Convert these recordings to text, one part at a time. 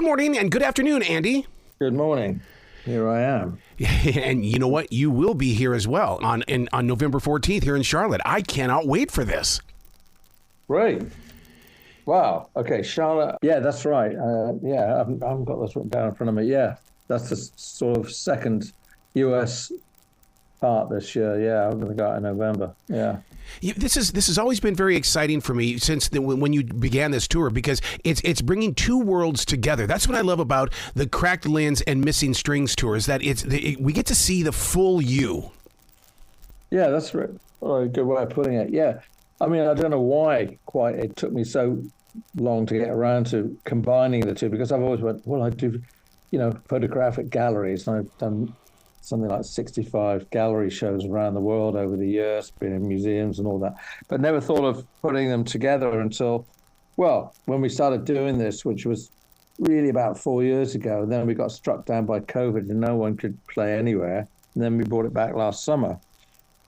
Good morning and good afternoon, Andy. Good morning. Here I am. And you know what? You will be here as well on November 14th here in Charlotte. I cannot wait for this. Great. Wow. Okay, Charlotte. Yeah, that's right. I haven't got this written down in front of me. Yeah, that's the sort of second U.S. part this year. Yeah, I'm going to go out in November. Yeah. This has always been very exciting for me since when you began this tour, because it's bringing two worlds together. That's what I love about the Cracked Lens and Missing Strings tours, that we get to see the full you. Yeah, that's right. Oh, a good way of putting it. Yeah. I mean, I don't know why quite it took me so long to get around to combining the two, because I've always went, well, I do, photographic galleries, and I've done something like 65 gallery shows around the world over the years, been in museums and all that, but never thought of putting them together until, well, when we started doing this, which was really about 4 years ago. Then we got struck down by COVID and no one could play anywhere. And then we brought it back last summer.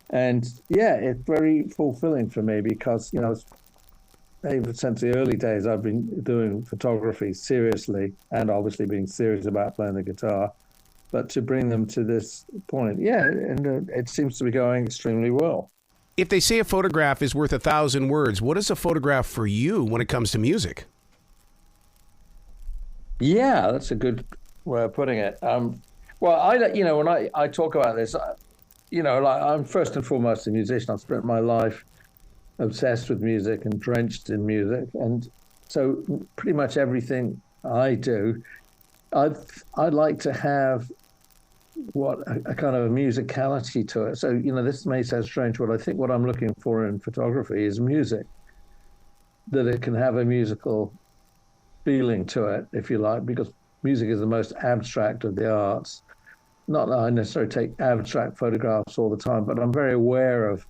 And yeah, it's very fulfilling for me because, ever since the early days, I've been doing photography seriously and obviously being serious about playing the guitar. But to bring them to this point, and it seems to be going extremely well. If they say a photograph is worth 1,000 words, what is a photograph for you when it comes to music? Yeah, that's a good way of putting it. When I talk about this, I'm first and foremost a musician. I've spent my life obsessed with music and drenched in music. And so pretty much everything I do, I'd like to have a kind of a musicality to it. So, this may sound strange, but I think what I'm looking for in photography is music, that it can have a musical feeling to it, if you like, because music is the most abstract of the arts. Not that I necessarily take abstract photographs all the time, but I'm very aware of,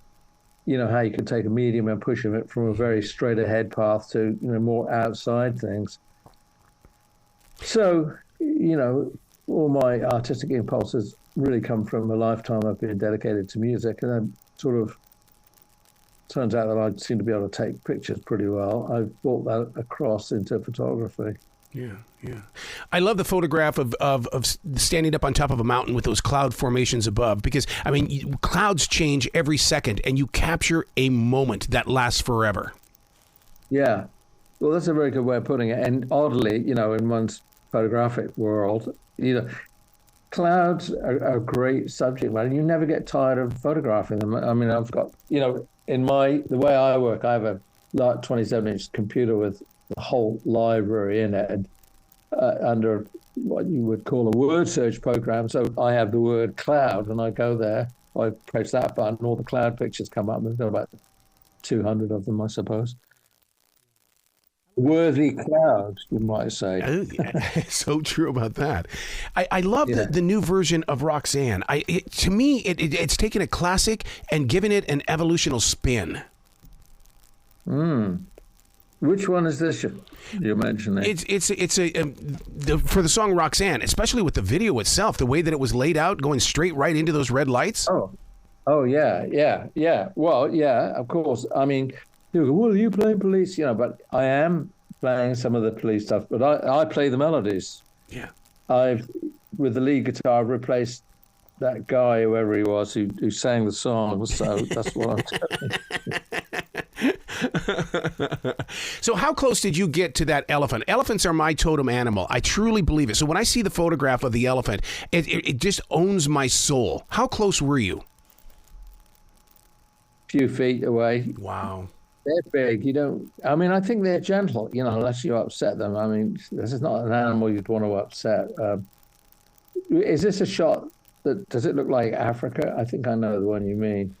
how you can take a medium and push it from a very straight ahead path to, more outside things. So, all my artistic impulses really come from a lifetime I've been dedicated to music, and then sort of turns out that I seem to be able to take pictures pretty well. I've brought that across into photography. Yeah. I love the photograph of standing up on top of a mountain with those cloud formations above, because, clouds change every second, and you capture a moment that lasts forever. Yeah. Well, that's a very good way of putting it. And oddly, in one's photographic world, clouds are a great subject matter. You never get tired of photographing them. I mean, I've got, the way I work, I have a 27-inch computer with the whole library in it, and under what you would call a word search program. So I have the word cloud, and I go there, I press that button, all the cloud pictures come up. There's about 200 of them, I suppose. Worthy clouds, you might say. Oh, yeah. So true about that. I love the new version of Roxanne. To me, it's taken a classic and given it an evolutional spin. Which one is this you're mentioning? It's for the song Roxanne, especially with the video itself, the way that it was laid out, going straight right into those red lights. Oh yeah. Well, yeah, of course. I mean, you go, well, are you playing Police? But I am playing some of the Police stuff, but I play the melodies. Yeah. With the lead guitar, I've replaced that guy, whoever he was, who sang the song. So that's what I'm doing. So how close did you get to that elephant? Elephants are my totem animal. I truly believe it. So when I see the photograph of the elephant, it just owns my soul. How close were you? Few feet away. Wow. They're big. I think they're gentle, unless you upset them. I mean, this is not an animal you'd want to upset. Is this a shot does it look like Africa? I think I know the one you mean.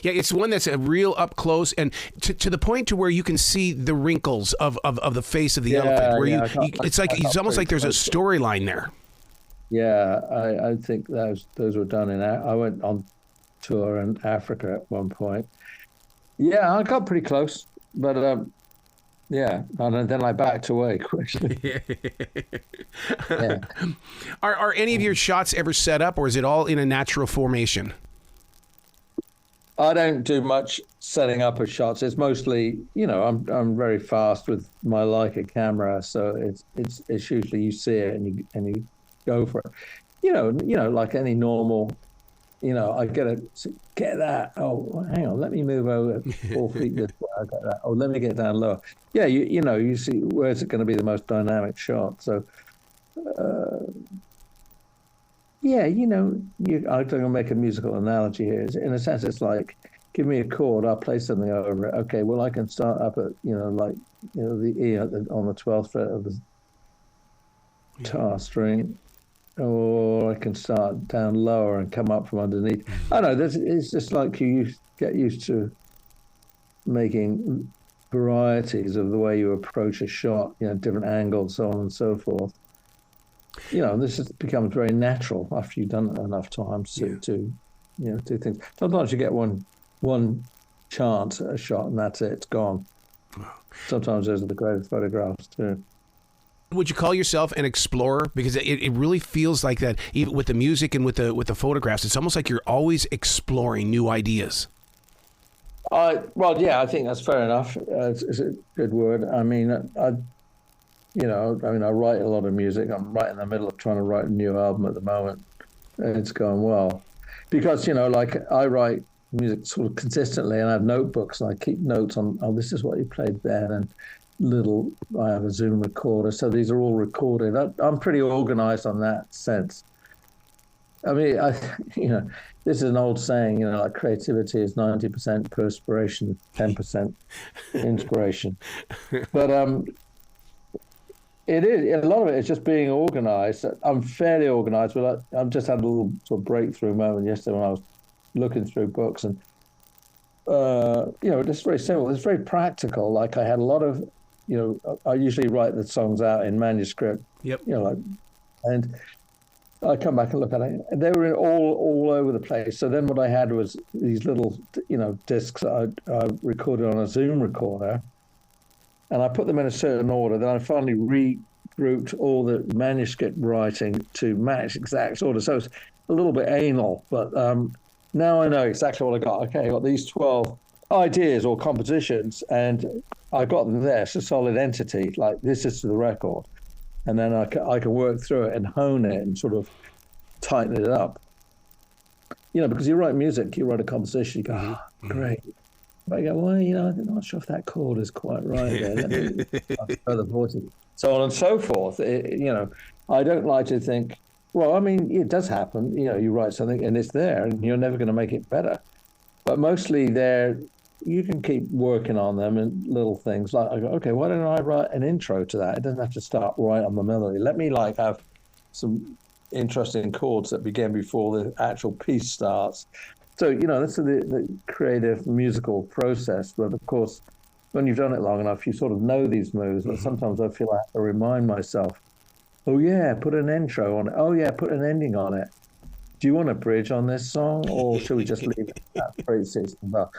Yeah, it's one that's a real up close, and to the point to where you can see the wrinkles of the face of the elephant. Where it's almost like there's a storyline there. Yeah, I think those were done I went on tour in Africa at one point. Yeah, I got pretty close, but yeah, and then I backed away quickly. Yeah. Are any of your shots ever set up, or is it all in a natural formation? I don't do much setting up of shots. It's mostly, I'm very fast with my Leica camera, so it's usually you see it and you go for it. Like any normal, I get that. Oh, hang on, let me move over 4 feet this way. I get that. Oh, let me get down lower. Yeah, you see where's it going to be the most dynamic shot. So, yeah, I'm going to make a musical analogy here. In a sense, it's like, give me a chord, I'll play something over it. Okay, well, I can start up at, the E on the 12th fret of the guitar string, or I can start down lower and come up from underneath. I don't know, it's just like you get used to making varieties of the way you approach a shot, different angles, so on and so forth. This becomes very natural after you've done it enough times to do things. Sometimes you get one chance at a shot and that's it, it's gone. Sometimes those are the greatest photographs too. Would you call yourself an explorer? Because it really feels like that, even with the music and with the photographs. It's almost like you're always exploring new ideas. Well, yeah, I think that's fair enough. It's a good word. I mean, I write a lot of music. I'm right in the middle of trying to write a new album at the moment. It's going well because, I write music sort of consistently and I have notebooks and I keep notes on, oh, this is what you played there. And I have a Zoom recorder. So these are all recorded. I'm pretty organized on that sense. I mean, this is an old saying, like creativity is 90% perspiration, 10% inspiration. But it is, a lot of it is just being organized. I'm fairly organized, but I've just had a little sort of breakthrough moment yesterday when I was looking through books and, it's very simple. It's very practical. Like I had a lot of, I usually write the songs out in manuscript. Yep. And I come back and look at it. And they were all over the place. So then what I had was these little, discs I recorded on a Zoom recorder, and I put them in a certain order. Then I finally regrouped all the manuscript writing to match exact order. So it's a little bit anal, but now I know exactly what I got. Okay, I got these 12 ideas or compositions, and I got them there. It's a solid entity. Like this is the record, and then I can work through it and hone it and sort of tighten it up. Because you write music, you write a composition, you go, oh, great. But I go, well, I'm not sure if that chord is quite right there. Let me further voices, so on and so forth. I don't like to think, well, I mean, it does happen. You write something and it's there, and you're never going to make it better. But mostly you can keep working on them and little things like, I go, okay, why don't I write an intro to that? It doesn't have to start right on the melody. Let me have some interesting chords that begin before the actual piece starts. So, that's the creative musical process. But of course, when you've done it long enough, you sort of know these moves. But sometimes I feel I have to remind myself, oh yeah, put an intro on it. Oh yeah, put an ending on it. Do you want a bridge on this song, or should we just leave it at 3/6?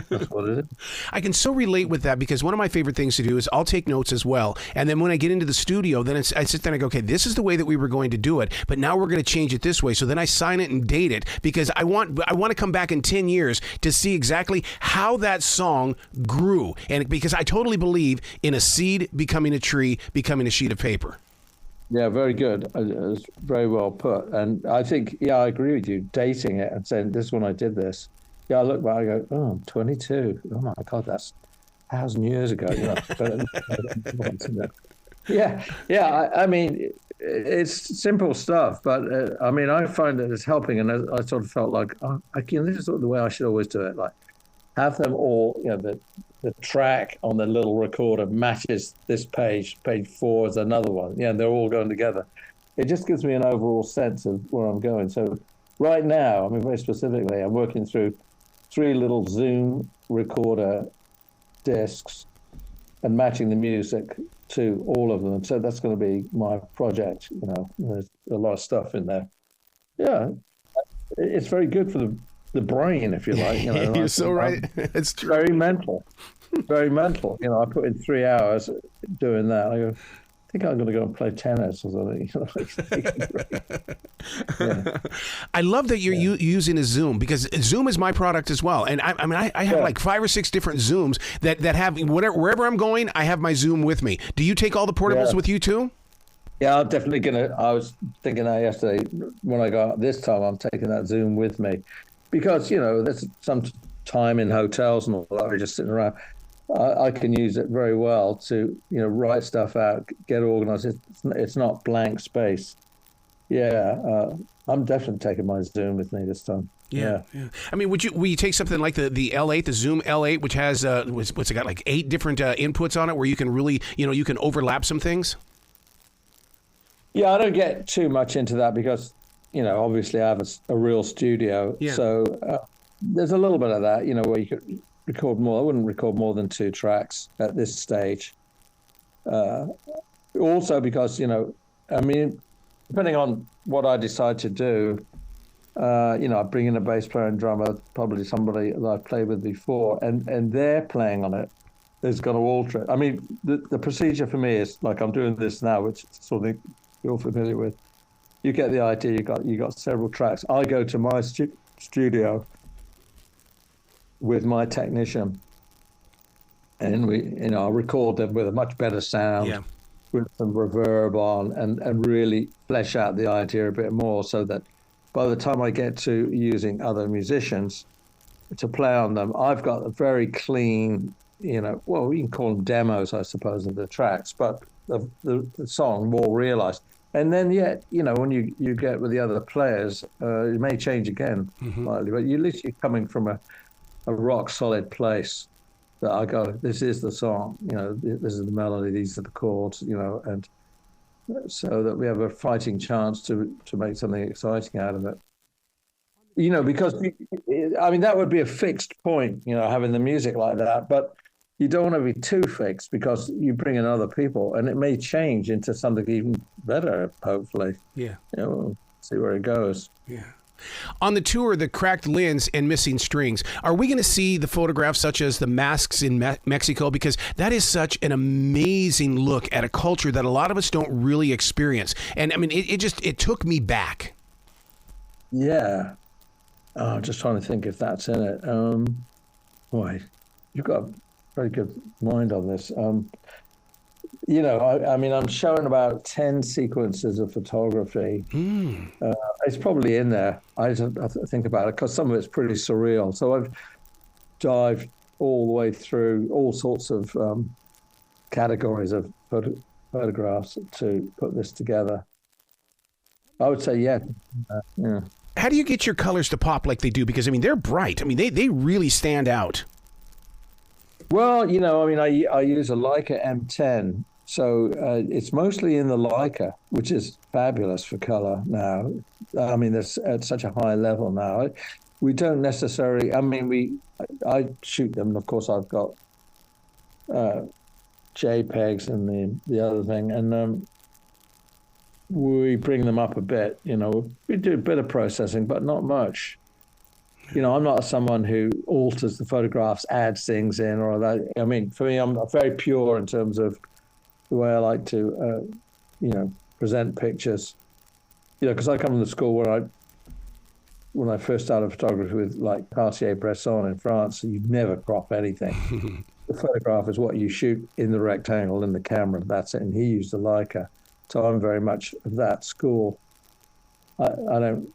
That's what it is. I can so relate with that because one of my favorite things to do is I'll take notes as well. And then when I get into the studio, then I sit there and I go, okay, this is the way that we were going to do it, but now we're going to change it this way. So then I sign it and date it because I want to come back in 10 years to see exactly how that song grew. And because I totally believe in a seed becoming a tree, becoming a sheet of paper. Yeah, very good. It's very well put. And I think, I agree with you, dating it and saying, this is when I did this. Yeah, I look back, I go, oh, I'm 22. Oh my God, that's 1,000 years ago. Yeah. I mean, it's simple stuff, but I find that it's helping, and I sort of felt like, this is sort of the way I should always do it. Like, have them all, the track on the little recorder matches this page. Page 4 is another one. Yeah, and they're all going together. It just gives me an overall sense of where I'm going. So right now, very specifically, I'm working through 3 little Zoom recorder discs and matching the music to all of them. So that's going to be my project. There's a lot of stuff in there. Yeah, it's very good for the brain, if you like. You're so right. It's true. Very mental. Very mental. I put in 3 hours doing that. I go, think I'm going to go and play tennis or something. Yeah. I love that you're using a Zoom, because Zoom is my product as well. And I have like 5 or 6 different Zooms that have wherever I'm going, I have my Zoom with me. Do you take all the portables with you too? Yeah, I'm definitely I was thinking that yesterday when I go out this time, I'm taking that Zoom with me, because, there's some time in hotels and all that, we're just sitting around. I can use it very well to, write stuff out, get organized. It's not blank space. Yeah, I'm definitely taking my Zoom with me this time. Yeah. I mean, will you take something like the L8, the Zoom L8, which has what's it got, like 8 different inputs on it, where you can really, you can overlap some things? Yeah, I don't get too much into that because, obviously I have a real studio. Yeah. So there's a little bit of that, where you could record more. I wouldn't record more than 2 tracks at this stage. Also because, depending on what I decide to do, I bring in a bass player and drummer, probably somebody that I've played with before, and they're playing on it. Is going to alter it. I mean, the procedure for me is like I'm doing this now, which is something you're familiar with. You get the idea. You got several tracks. I go to my studio with my technician, and I'll record them with a much better sound, with some reverb on, and really flesh out the idea a bit more, so that by the time I get to using other musicians to play on them, I've got a very clean, well, you can call them demos, I suppose, of the tracks, but the song more realized. And then yet, when you get with the other players, it may change again slightly, but you're literally coming from a rock solid place that I go, this is the song, this is the melody, these are the chords, and so that we have a fighting chance to make something exciting out of it. Because, that would be a fixed point, having the music like that, but you don't want to be too fixed because you bring in other people and it may change into something even better, hopefully. Yeah. We'll see where it goes. Yeah. On the tour, the Cracked Lens and Missing Strings, are we going to see the photographs such as the masks in Mexico? Because that is such an amazing look at a culture that a lot of us don't really experience. And I mean, it took me back. Yeah. Oh, I'm just trying to think if that's in it. Boy, you've got a very good mind on this. I'm showing about 10 sequences of photography. It's probably in there. I think about it because some of it's pretty surreal. So I've dived all the way through all sorts of categories of photographs to put this together. I would say, yeah. How do you get your colors to pop like they do? Because, they're bright. They really stand out. Well, I use a Leica M10. So it's mostly in the Leica, which is fabulous for color now. It's at such a high level now. We don't necessarily, I shoot them. Of course, I've got JPEGs and the other thing. And we bring them up a bit, we do a bit of processing, but not much. I'm not someone who alters the photographs, adds things in or that. For me, I'm very pure in terms of the way I like to, present pictures. Because I come from the school where when I first started photography with like Cartier-Bresson in France, you never crop anything. The photograph is what you shoot in the rectangle in the camera. That's it. And he used a Leica. So I'm very much of that school. I don't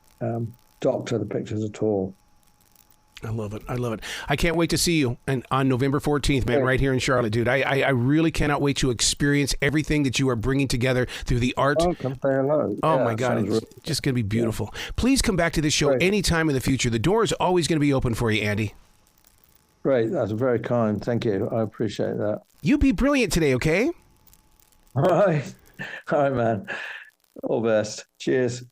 doctor the pictures at all. I love it. I can't wait to see you on November 14th, man, right here in Charlotte, dude. I really cannot wait to experience everything that you are bringing together through the art. Oh, come say hello. Oh, my God. It's just going to be beautiful. Yeah. Please come back to this show anytime in the future. The door is always going to be open for you, Andy. Great. That's very kind. Thank you. I appreciate that. You be brilliant today, okay? All right. All right, man. All best. Cheers.